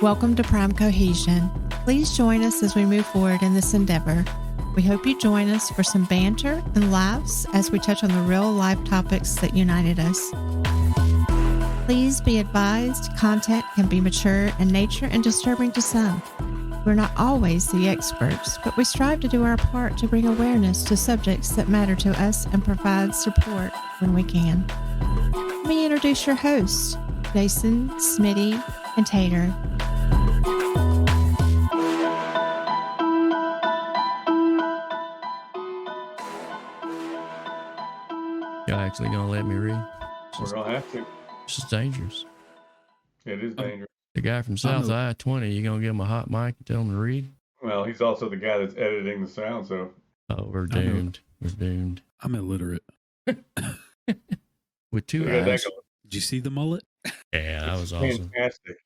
Welcome to Prime Cohesion. Please join us as we move forward in this endeavor. We hope you join us for some banter and laughs as we touch on the real-life topics that united us. Please be advised, content can be mature in nature and disturbing to some. We're not always the experts, but we strive to do our part to bring awareness to subjects that matter to us and provide support when we can. Let me introduce your hosts, Jason, Smitty, and Tater. Y'all actually gonna let me read? We're gonna have to. This is dangerous. It is dangerous. The guy from South I-20, you gonna give him a hot mic and tell him to read? Well, he's also the guy that's editing the sound, so. Oh, we're doomed. We're doomed. I'm illiterate. With two eyes. Did you see the mullet? Yeah, that was awesome. Fantastic.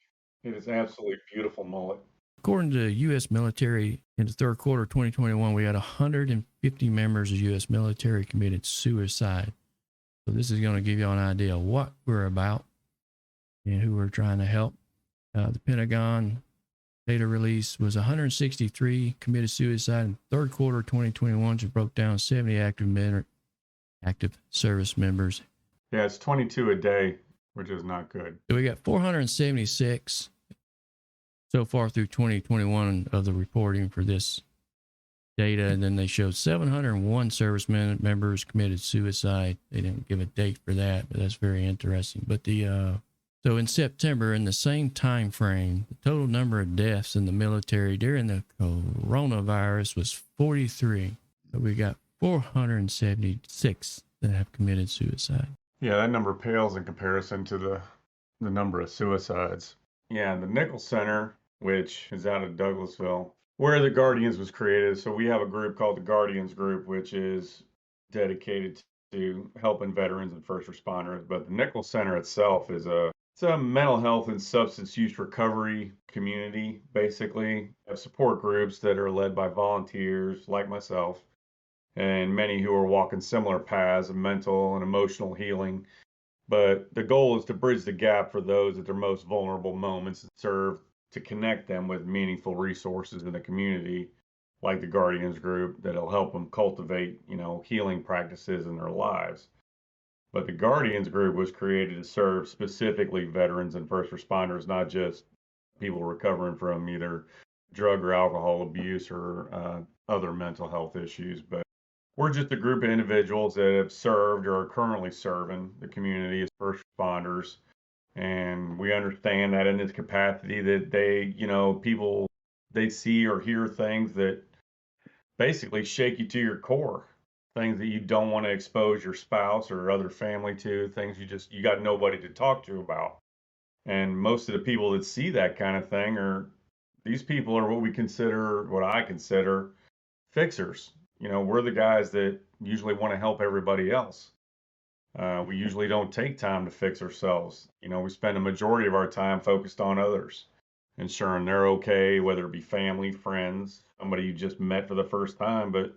It is absolutely beautiful mullet. According to U.S. military, in the third quarter of 2021, we had 150 members of U.S. military committed suicide. So this is going to give you an idea of what we're about and who we're trying to help. The Pentagon data release was 163 committed suicide in the third quarter of 2021, which broke down 70 active service members. Yeah, it's 22 a day, which is not good. So we got 476 so far through 2021 of the reporting for this data, and then they showed 701 servicemen members committed suicide. They didn't give a date for that, but that's very interesting. But so in September, in the same time frame, the total number of deaths in the military during the coronavirus was 43. So we got 476 that have committed suicide. Yeah, that number pales in comparison to the number of suicides. Yeah, the Nichols Center, which is out of Douglasville, where the Guardians was created. So we have a group called the Guardians Group, which is dedicated to helping veterans and first responders. But the Nichols Center itself is it's a mental health and substance use recovery community, basically. We have support groups that are led by volunteers like myself and many who are walking similar paths of mental and emotional healing. But the goal is to bridge the gap for those at their most vulnerable moments and serve to connect them with meaningful resources in the community, like the Guardians Group, that'll help them cultivate, healing practices in their lives. But the Guardians Group was created to serve specifically veterans and first responders, not just people recovering from either drug or alcohol abuse or other mental health issues. But we're just a group of individuals that have served or are currently serving the community as first responders. And we understand that in this capacity that people, they see or hear things that basically shake you to your core, things that you don't want to expose your spouse or other family to, things you got nobody to talk to about. And most of the people that see that kind of thing these people are what I consider fixers. We're the guys that usually want to help everybody else. We usually don't take time to fix ourselves. We spend a majority of our time focused on others, ensuring they're okay, whether it be family, friends, somebody you just met for the first time, but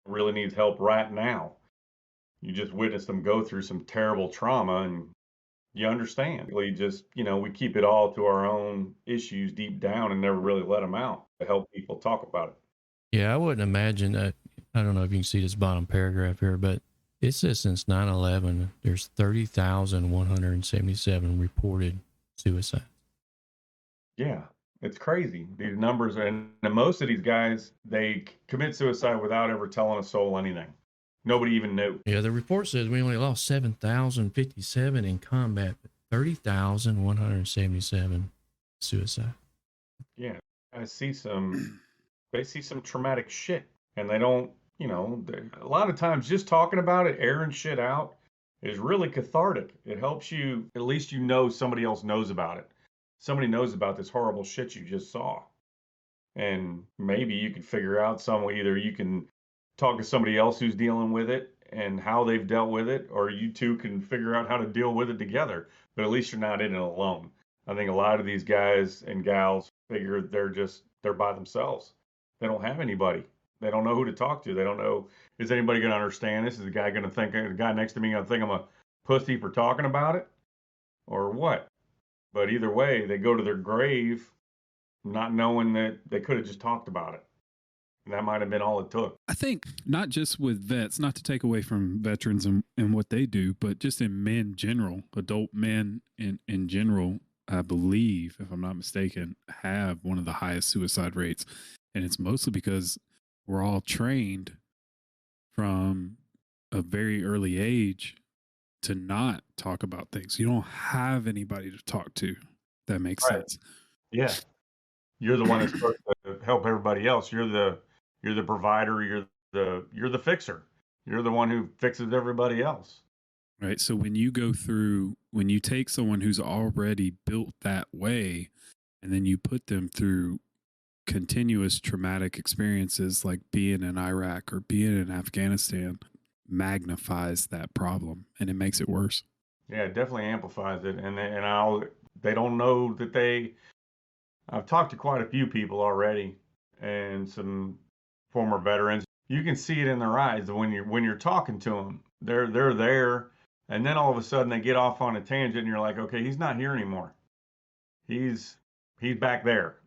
really needs help right now. You just witnessed them go through some terrible trauma and you understand. We keep it all to our own issues deep down and never really let them out to help people talk about it. Yeah, I wouldn't imagine that. I don't know if you can see this bottom paragraph here, but it says since 9/11, there's 30,177 reported suicides. Yeah, it's crazy. These numbers, and most of these guys, they commit suicide without ever telling a soul anything. Nobody even knew. Yeah, the report says we only lost 7,057 in combat, but 30,177 suicide. Yeah, they see some traumatic shit, and they don't, a lot of times just talking about it, airing shit out is really cathartic. It helps you, at least somebody else knows about it. Somebody knows about this horrible shit you just saw. And maybe you can figure out either you can talk to somebody else who's dealing with it and how they've dealt with it, or you two can figure out how to deal with it together. But at least you're not in it alone. I think a lot of these guys and gals figure they're by themselves. They don't have anybody. They don't know who to talk to. They don't know, is anybody going to understand this? Is the guy going to think, the guy next to me going to think I'm a pussy for talking about it, or what? But either way, they go to their grave not knowing that they could have just talked about it. And that might have been all it took. I think not just with vets, not to take away from veterans and what they do, but just in men general, adult men in general, I believe, if I'm not mistaken, have one of the highest suicide rates. And it's mostly because we're all trained from a very early age to not talk about things. You don't have anybody to talk to. That makes sense. Yeah. You're the one that's supposed to help everybody else. You're the provider, you're the fixer. You're the one who fixes everybody else. Right. So when you take someone who's already built that way and then you put them through continuous traumatic experiences like being in Iraq or being in Afghanistan, magnifies that problem and it makes it worse. Yeah, it definitely amplifies it. And they don't know that I've talked to quite a few people already and some former veterans. You can see it in their eyes when you're talking to them. They're there, and then all of a sudden they get off on a tangent, and you're like, okay, he's not here anymore. He's back there.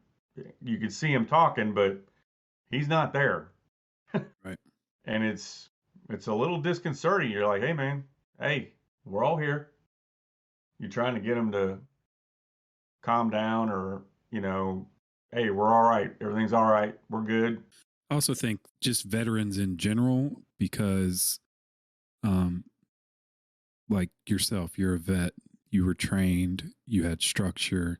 You can see him talking, but he's not there. Right. And it's a little disconcerting. You're like, hey man, hey, we're all here. You're trying to get them to calm down, or hey, we're all right. Everything's all right. We're good. I also think just veterans in general, because like yourself, you're a vet, you were trained, you had structure,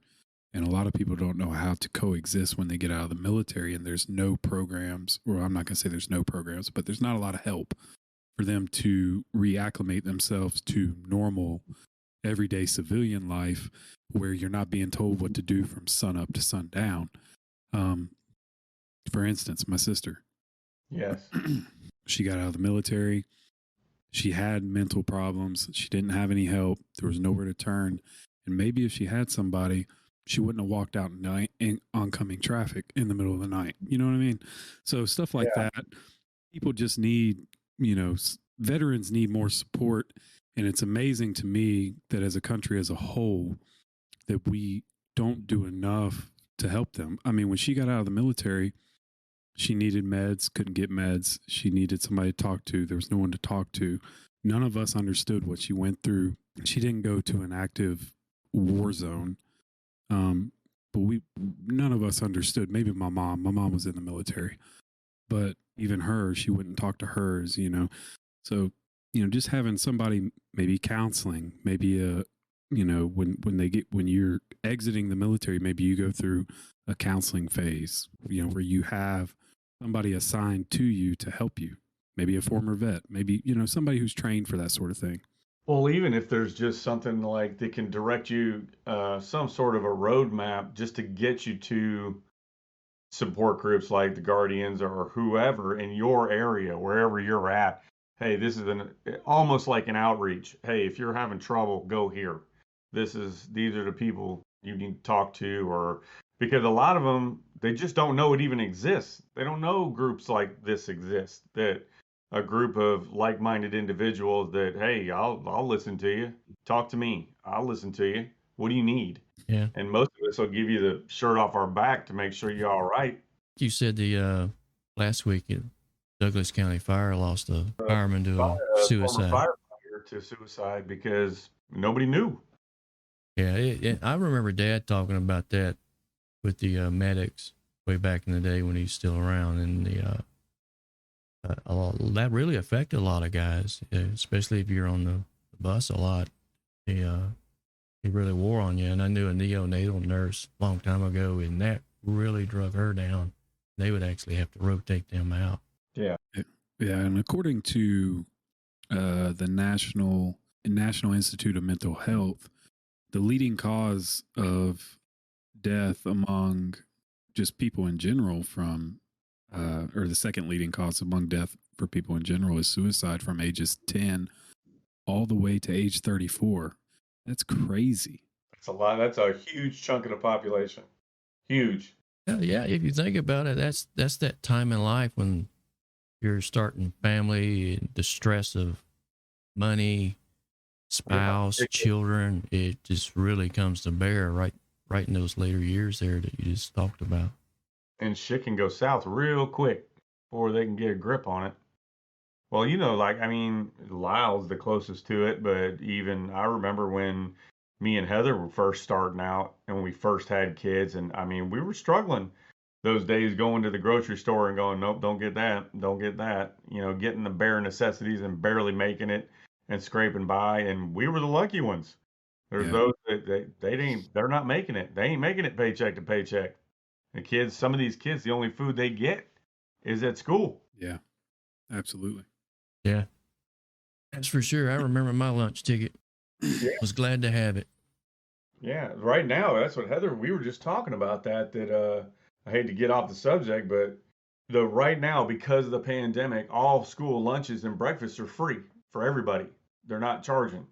and a lot of people don't know how to coexist when they get out of the military, and there's no programs, or I'm not going to say there's no programs, but there's not a lot of help for them to reacclimate themselves to normal everyday civilian life where you're not being told what to do from sun up to sundown. For instance, my sister. Yes. She got out of the military. She had mental problems. She didn't have any help. There was nowhere to turn. And maybe if she had somebody, she wouldn't have walked out in oncoming traffic in the middle of the night. You know what I mean? So stuff like that. People just need, veterans need more support. And it's amazing to me that as a country as a whole, that we don't do enough to help them. I mean, when she got out of the military, she needed meds, couldn't get meds. She needed somebody to talk to. There was no one to talk to. None of us understood what she went through. She didn't go to an active war zone. But none of us understood. Maybe my mom. My mom was in the military. But even her, she wouldn't talk to hers, So, just having somebody, maybe counseling, maybe when you're exiting the military, maybe you go through a counseling phase, where you have somebody assigned to you to help you, maybe a former vet, maybe, somebody who's trained for that sort of thing. Well, even if there's just something like that can direct you, some sort of a roadmap just to get you to support groups like the Guardians or whoever in your area, wherever you're at. Hey, this is almost like an outreach. Hey, if you're having trouble, go here. These are the people you need to talk to, or because a lot of them, they just don't know it even exists. They don't know groups like this exist, that a group of like-minded individuals that, hey, I'll listen to you. Talk to me. I'll listen to you. What do you need? Yeah. And most of us will give you the shirt off our back to make sure you're all right. You said the last week Douglas County Fire lost a fireman to a suicide. Former firefighter to suicide because nobody knew. Yeah, I remember Dad talking about that with the medics way back in the day when he's still around, and that really affected a lot of guys, especially if you're on the bus a lot. He really wore on you. And I knew a neonatal nurse a long time ago, and that really drug her down. They would actually have to rotate them out. Yeah. Yeah, and according to the National Institute of Mental Health, the leading cause of death among just people in general or the second leading cause among death for people in general is suicide from ages 10 all the way to age 34. That's crazy. That's a lot. That's a huge chunk of the population. Huge. Yeah, if you think about it, that's that time in life when you're starting family, the stress of money, spouse, children. It just really comes to bear right in those later years there that you just talked about. And shit can go south real quick before they can get a grip on it. Well, like, I mean, Lyle's the closest to it, but even I remember when me and Heather were first starting out and when we first had kids, and I mean, we were struggling those days going to the grocery store and going, nope, don't get that, don't get that, getting the bare necessities and barely making it and scraping by. And we were the lucky ones. There's those that they're not making it. They ain't making it paycheck to paycheck. The kids, some of these kids, the only food they get is at school. Yeah, absolutely. Yeah, that's for sure. I remember my lunch ticket. Yeah. Was glad to have it. Yeah, right now, that's what Heather, we were just talking about that I hate to get off the subject, but right now, because of the pandemic, all school lunches and breakfasts are free for everybody. They're not charging.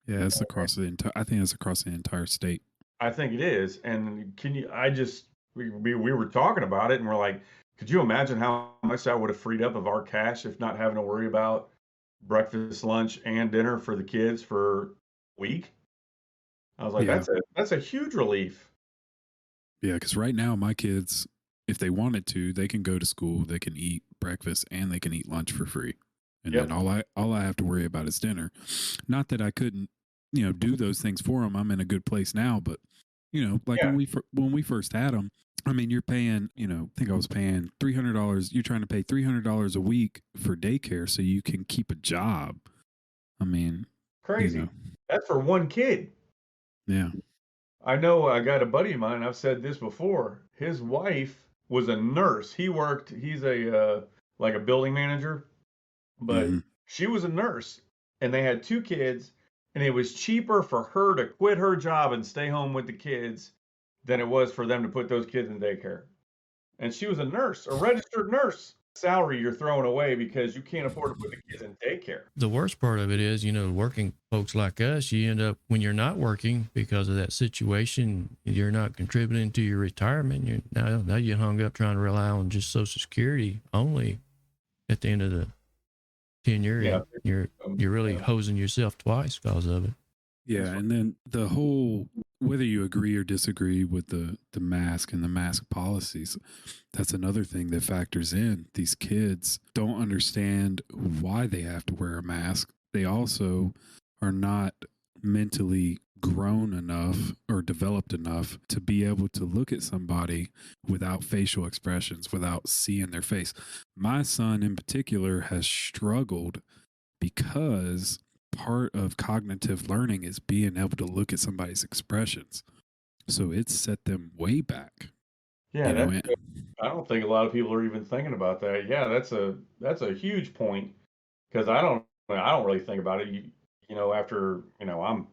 Yeah, it's across the entire. I think it's across the entire state. I think it is. And we were talking about it and we're like, could you imagine how much that would have freed up of our cash if not having to worry about breakfast, lunch, and dinner for the kids for a week? I was like, that's a huge relief. Yeah, because right now my kids, if they wanted to, they can go to school, they can eat breakfast, and they can eat lunch for free. And then all I have to worry about is dinner. Not that I couldn't, do those things for them. I'm in a good place now, but like when we first had them, I mean, you're paying, I think I was paying $300. You're trying to pay $300 a week for daycare so you can keep a job. I mean, crazy. That's for one kid. Yeah. I know I got a buddy of mine, I've said this before. His wife was a nurse. He's a like a building manager, but she was a nurse and they had 2 kids and it was cheaper for her to quit her job and stay home with the kids than it was for them to put those kids in daycare. And she was a nurse, a registered nurse. Salary you're throwing away because you can't afford to put the kids in daycare. The worst part of it is, working folks like us, you end up when you're not working because of that situation, you're not contributing to your retirement. Now you hung up trying to rely on just Social Security only at the end of the tenure. Yeah. You're really hosing yourself twice because of it. Yeah, and then the whole, whether you agree or disagree with the mask and the mask policies, that's another thing that factors in. These kids don't understand why they have to wear a mask. They also are not mentally grown enough or developed enough to be able to look at somebody without facial expressions, without seeing their face. My son in particular has struggled because part of cognitive learning is being able to look at somebody's expressions. So it's set them way back. Yeah, I don't think a lot of people are even thinking about that. Yeah, that's a huge point because I don't really think about it. After I'm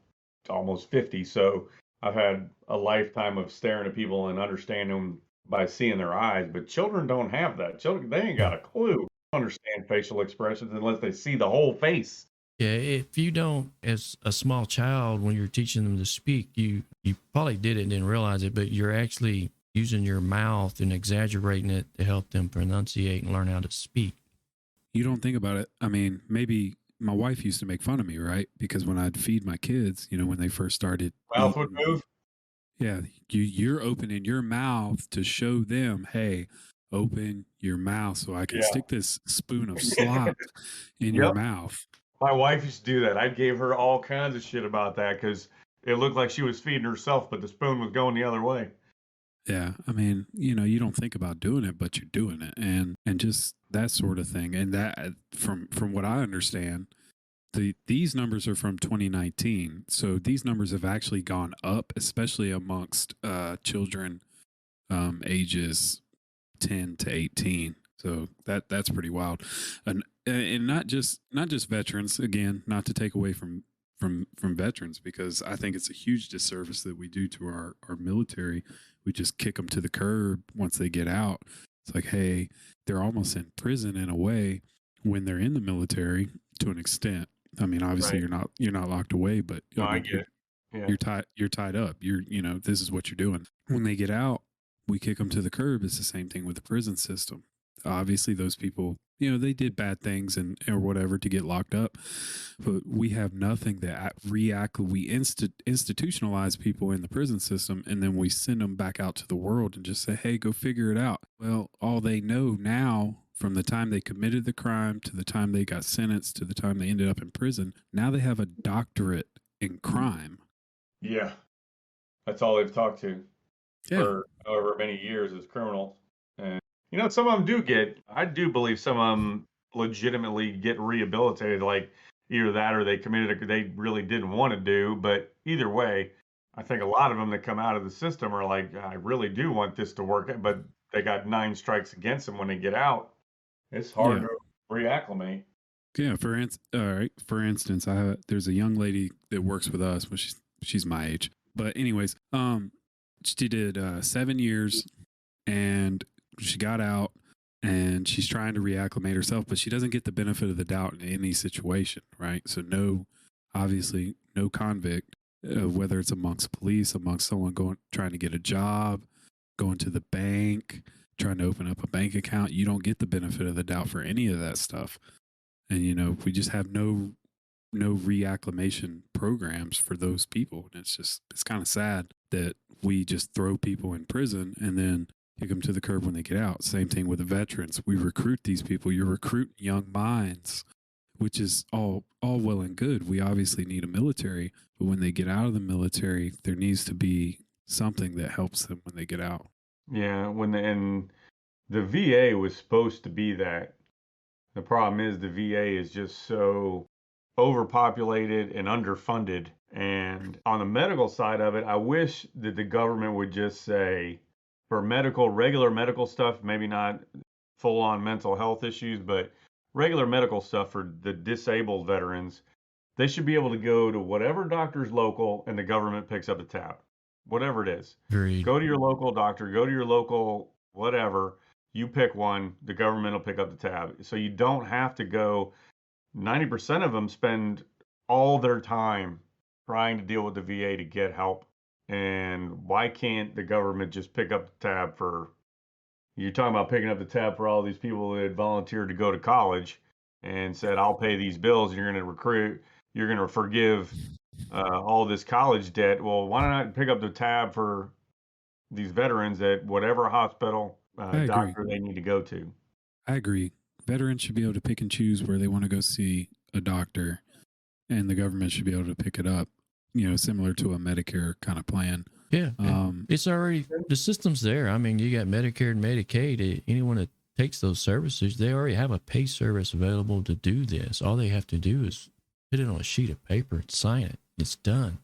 almost 50, so I've had a lifetime of staring at people and understanding them by seeing their eyes. But children don't have that. Children, they ain't got a clue. They understand facial expressions unless they see the whole face. Yeah, if you don't, as a small child, when you're teaching them to speak, you probably did it and didn't realize it, but you're actually using your mouth and exaggerating it to help them pronunciate and learn how to speak. You don't think about it. I mean, maybe my wife used to make fun of me, right? Because when I'd feed my kids, when they first started. Mouth would move. Yeah, you're opening your mouth to show them, hey, open your mouth so I can stick this spoon of slop in your mouth. My wife used to do that. I gave her all kinds of shit about that because it looked like she was feeding herself, but the spoon was going the other way. Yeah, I mean, you don't think about doing it, but you're doing it, and just that sort of thing. And that, from what I understand, these numbers are from 2019, so these numbers have actually gone up, especially amongst children ages 10 to 18. So that's pretty wild, and not just veterans. Again, not to take away from veterans, because I think it's a huge disservice that we do to our military. We just kick them to the curb once they get out. It's like, hey, they're almost in prison in a way, when they're in the military to an extent. I mean, obviously Right. you're not locked away, but No, I I mean, get it. Yeah. you're tied up. This is what you're doing. When they get out, we kick them to the curb. It's the same thing with the prison system. Obviously, those people, they did bad things or whatever to get locked up, but we have nothing that we institutionalize people in the prison system, and then we send them back out to the world and just say, hey, go figure it out. Well, all they know now, from the time they committed the crime to the time they got sentenced to the time they ended up in prison, now they have a doctorate in crime. Yeah. That's all they've talked to Yeah. for however many years as criminals. And, some of them I do believe some of them legitimately get rehabilitated, like either that or they they really didn't want to do. But either way, I think a lot of them that come out of the system are like, I really do want this to work, but they got 9 strikes against them when they get out. It's hard to reacclimate. Yeah. For instance, there's a young lady that works with us, but she's my age. But anyways, she did 7 years, and she got out, and she's trying to reacclimate herself, but she doesn't get the benefit of the doubt in any situation, right? So obviously no convict, whether it's amongst police, amongst someone trying to get a job, going to the bank, trying to open up a bank account, you don't get the benefit of the doubt for any of that stuff. And we just have no reacclimation programs for those people. And it's kind of sad that we just throw people in prison and then kick them to the curb when they get out. Same thing with the veterans. We recruit these people. You're recruiting young minds, which is all well and good. We obviously need a military, but when they get out of the military, there needs to be something that helps them when they get out. Yeah, and the VA was supposed to be that. The problem is the VA is just so overpopulated and underfunded. And on the medical side of it, I wish that the government would just say, for regular medical stuff, maybe not full on mental health issues, but regular medical stuff for the disabled veterans, they should be able to go to whatever doctor's local and the government picks up the tab, whatever it is. Agreed. Go to your local doctor, go to your local whatever. You pick one, the government will pick up the tab. So you don't have to go. 90% of them spend all their time trying to deal with the VA to get help. And why can't the government just pick up the tab for, you're talking about picking up the tab for all these people that volunteered to go to college and said, I'll pay these bills and you're going to forgive all this college debt. Well, why not pick up the tab for these veterans at whatever hospital, doctor they need to go to? I agree. Veterans should be able to pick and choose where they want to go see a doctor, and the government should be able to pick it up, similar to a Medicare kind of plan. Yeah. It's already, the system's there. I mean, you got Medicare and Medicaid. Anyone that takes those services, they already have a pay service available to do this. All they have to do is put it on a sheet of paper and sign it. It's done.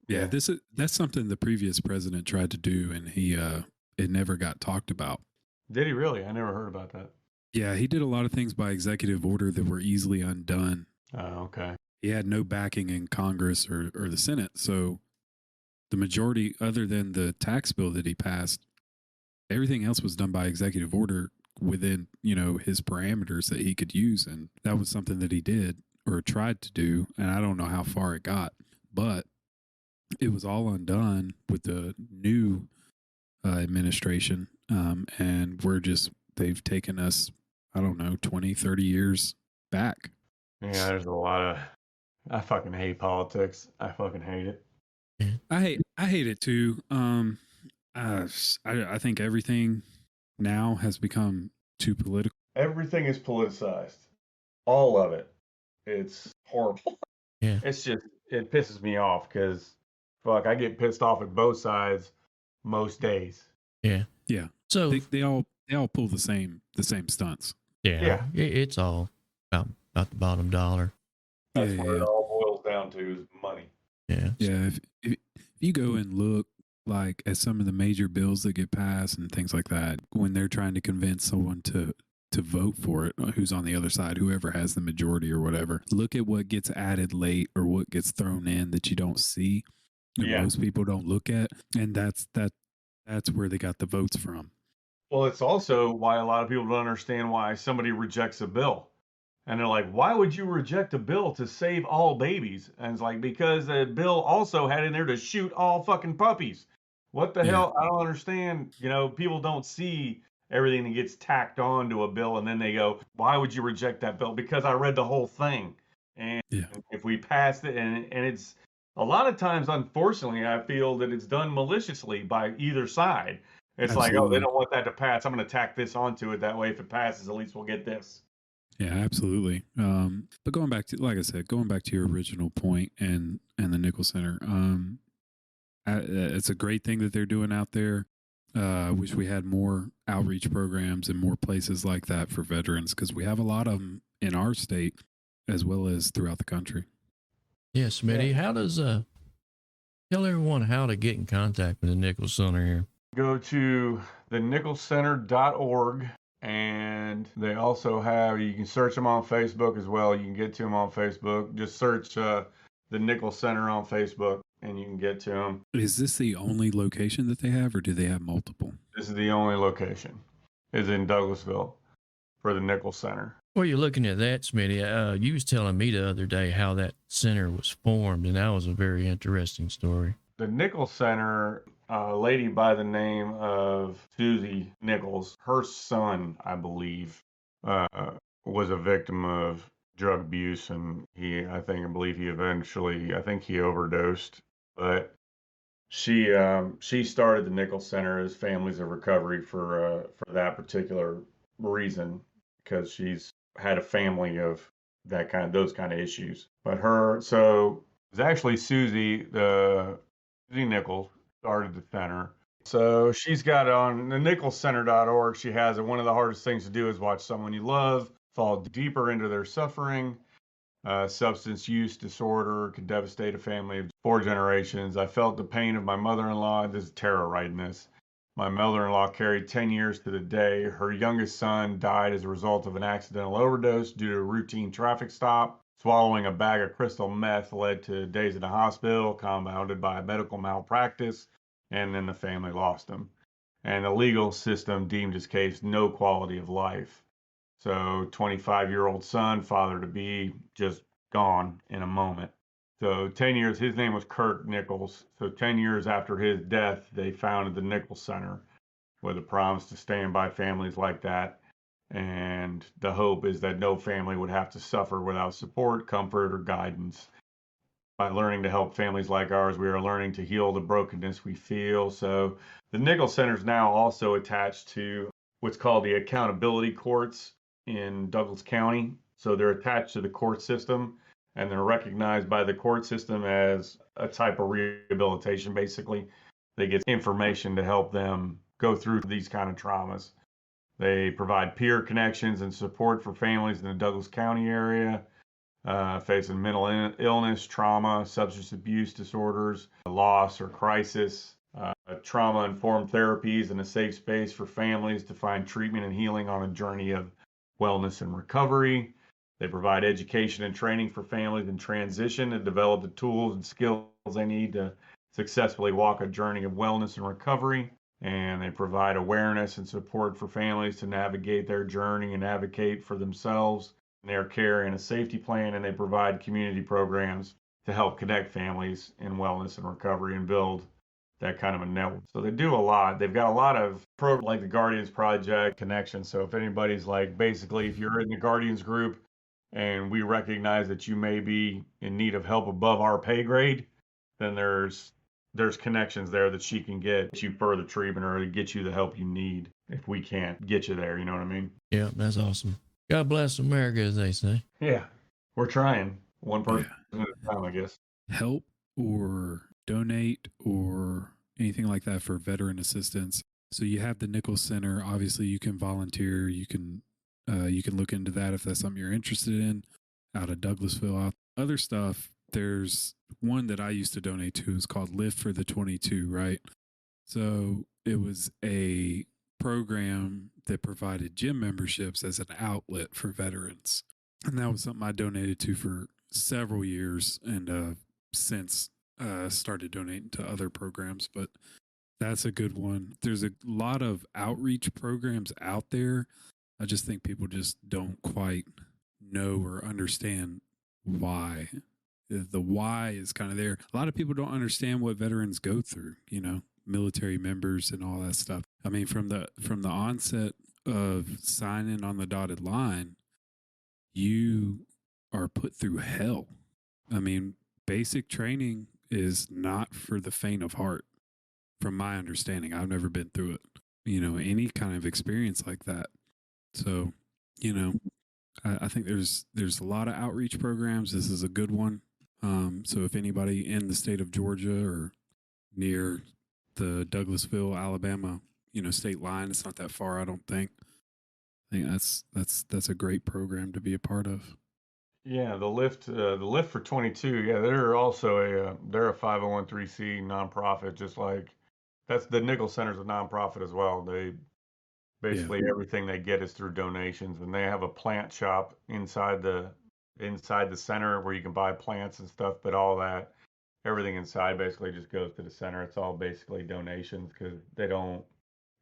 Yeah, that's something the previous president tried to do, and it never got talked about. Did he really? I never heard about that. Yeah, he did a lot of things by executive order that were easily undone. Oh, okay. He had no backing in Congress or the Senate, so the majority, other than the tax bill that he passed, everything else was done by executive order within, his parameters that he could use. And that was something that he did or tried to do. And I don't know how far it got, but it was all undone with the new administration. And they've taken us, I don't know, 20, 30 years back. Yeah, there's a lot of, I fucking hate politics. I fucking hate it. I hate it too. I think everything now has become too political. Everything is politicized. All of it. It's horrible. Yeah. It's just, it pisses me off because, I get pissed off at both sides most days. Yeah. Yeah. So they all pull the same stunts. Yeah. It's all about the bottom dollar. That's what it all boils down to is money. Yeah. Yeah. If you go and look like at some of the major bills that get passed and things like that, when they're trying to convince someone to vote for it, who's on the other side, whoever has the majority or whatever, look at what gets added late or what gets thrown in that you don't see. And most people don't look at. And that's where they got the votes from. Well, it's also why a lot of people don't understand why somebody rejects a bill. And they're like, why would you reject a bill to save all babies? And it's like, because the bill also had in there to shoot all fucking puppies. What the Yeah. hell? I don't understand. You know, people don't see everything that gets tacked on to a bill, and then they go, why would you reject that bill? Because I read the whole thing. And Yeah. if we passed it, and it's a lot of times, unfortunately, I feel that it's done maliciously by either side. It's like, oh, they Absolutely. don't want that to pass. I'm going to tack this onto it. That way, if it passes, at least we'll get this. Yeah, absolutely. But going back to, like I said, going back to your original point and the Nichols Center, it's a great thing that they're doing out there. I wish we had more outreach programs and more places like that for veterans, because we have a lot of them in our state as well as throughout the country. Yes, Smitty. How does tell everyone how to get in contact with the Nichols Center here? Go to thenicholscenter.org, and they also have, you can search them on Facebook as well. You can get to them on Facebook. Just search the Nichols Center on Facebook, and you can get to them. Is this the only location that they have, or do they have multiple? This is the only location, is in Douglasville for the Nichols Center. Well, you're looking at that, Smitty. You was telling me the other day how that center was formed, and that was a very interesting story. The Nichols Center, a lady by the name of Susie Nichols, her son, I believe, was a victim of drug abuse, and I believe he overdosed. But she started the Nichols Center as Families of Recovery for that particular reason, because she's had a family of those kind of issues. But so it was actually Susie Nichols started the center. So she's got on the nicholscenter.org. She has it. One of the hardest things to do is watch someone you love fall deeper into their suffering. Substance use disorder could devastate a family of 4 generations. I felt the pain of my mother-in-law. This is terror writing this. My mother-in-law carried 10 years to the day. Her youngest son died as a result of an accidental overdose due to a routine traffic stop. Swallowing a bag of crystal meth led to days in the hospital, compounded by a medical malpractice, and then the family lost him. And the legal system deemed his case no quality of life. So 25-year-old son, father-to-be, just gone in a moment. So 10 years, his name was Kurt Nichols. So 10 years after his death, they founded the Nichols Center with a promise to stand by families like that. And the hope is that no family would have to suffer without support, comfort, or guidance. By learning to help families like ours, we are learning to heal the brokenness we feel. So the Nichols Center is now also attached to what's called the accountability courts in Douglas County. So they're attached to the court system, and they're recognized by the court system as a type of rehabilitation, basically. They get information to help them go through these kind of traumas. They provide peer connections and support for families in the Douglas County area facing mental illness, trauma, substance abuse disorders, loss or crisis, trauma-informed therapies, and a safe space for families to find treatment and healing on a journey of wellness and recovery. They provide education and training for families in transition to develop the tools and skills they need to successfully walk a journey of wellness and recovery. And they provide awareness and support for families to navigate their journey and advocate for themselves and their care and a safety plan. And they provide community programs to help connect families in wellness and recovery and build that kind of a network. So they do a lot. They've got a lot of programs like the Guardians Project connection. So if anybody's like, basically, if you're in the Guardians group and we recognize that you may be in need of help above our pay grade, then there's connections there that she can get you further treatment or to get you the help you need if we can't get you there. You know what I mean? Yeah, that's awesome. God bless America, as they say. Yeah, we're trying. One person at a time, I guess. Help or donate or anything like that for veteran assistance. So you have the Nichols Center. Obviously, you can volunteer. You can look into that if that's something you're interested in. Out of Douglasville, other stuff. There's one that I used to donate to. It's called Lift for the 22, right? So it was a program that provided gym memberships as an outlet for veterans. And that was something I donated to for several years and since started donating to other programs. But that's a good one. There's a lot of outreach programs out there. I just think people just don't quite know or understand why. The why is kind of there. A lot of people don't understand what veterans go through, military members and all that stuff. I mean, from the onset of signing on the dotted line, you are put through hell. I mean, basic training is not for the faint of heart, from my understanding. I've never been through it, any kind of experience like that. So, I think there's a lot of outreach programs. This is a good one. So if anybody in the state of Georgia or near the Douglasville, Alabama, state line, it's not that far, I don't think. I think that's a great program to be a part of. Yeah, the lift for 22. Yeah, they're also they're a 501(c) nonprofit, just like that's the Nichols Center's a nonprofit as well. They basically everything they get is through donations, and they have a plant shop inside the center where you can buy plants and stuff. But everything inside basically just goes to the center. It's all basically donations because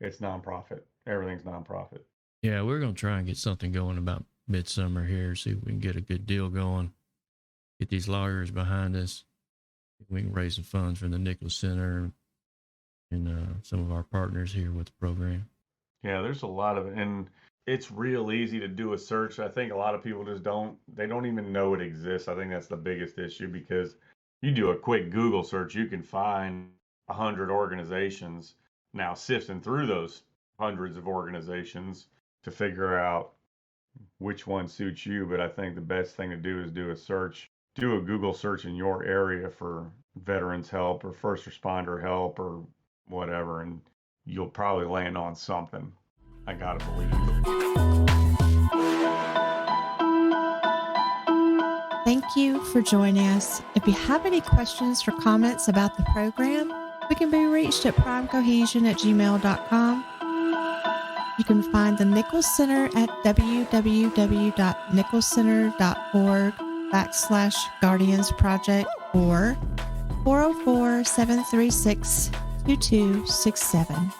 it's nonprofit. Everything's nonprofit. Yeah, we're going to try and get something going about midsummer here, see if we can get a good deal going, get these lawyers behind us. We can raise some funds for the Nichols Center and some of our partners here with the program. Yeah, there's a lot of it, and it's real easy to do a search. I think a lot of people just don't even know it exists. I think that's the biggest issue, because you do a quick Google search, you can find 100 organizations. Now, sifting through those hundreds of organizations to figure out which one suits you. But I think the best thing to do is do a Google search in your area for veterans help or first responder help or whatever, and you'll probably land on something. I gotta believe. Thank you for joining us. If you have any questions or comments about the program, we can be reached at primecohesion@gmail.com. You can find the Nichols Center at www.nicholscenter.org/Guardians Project or 404-736-2267.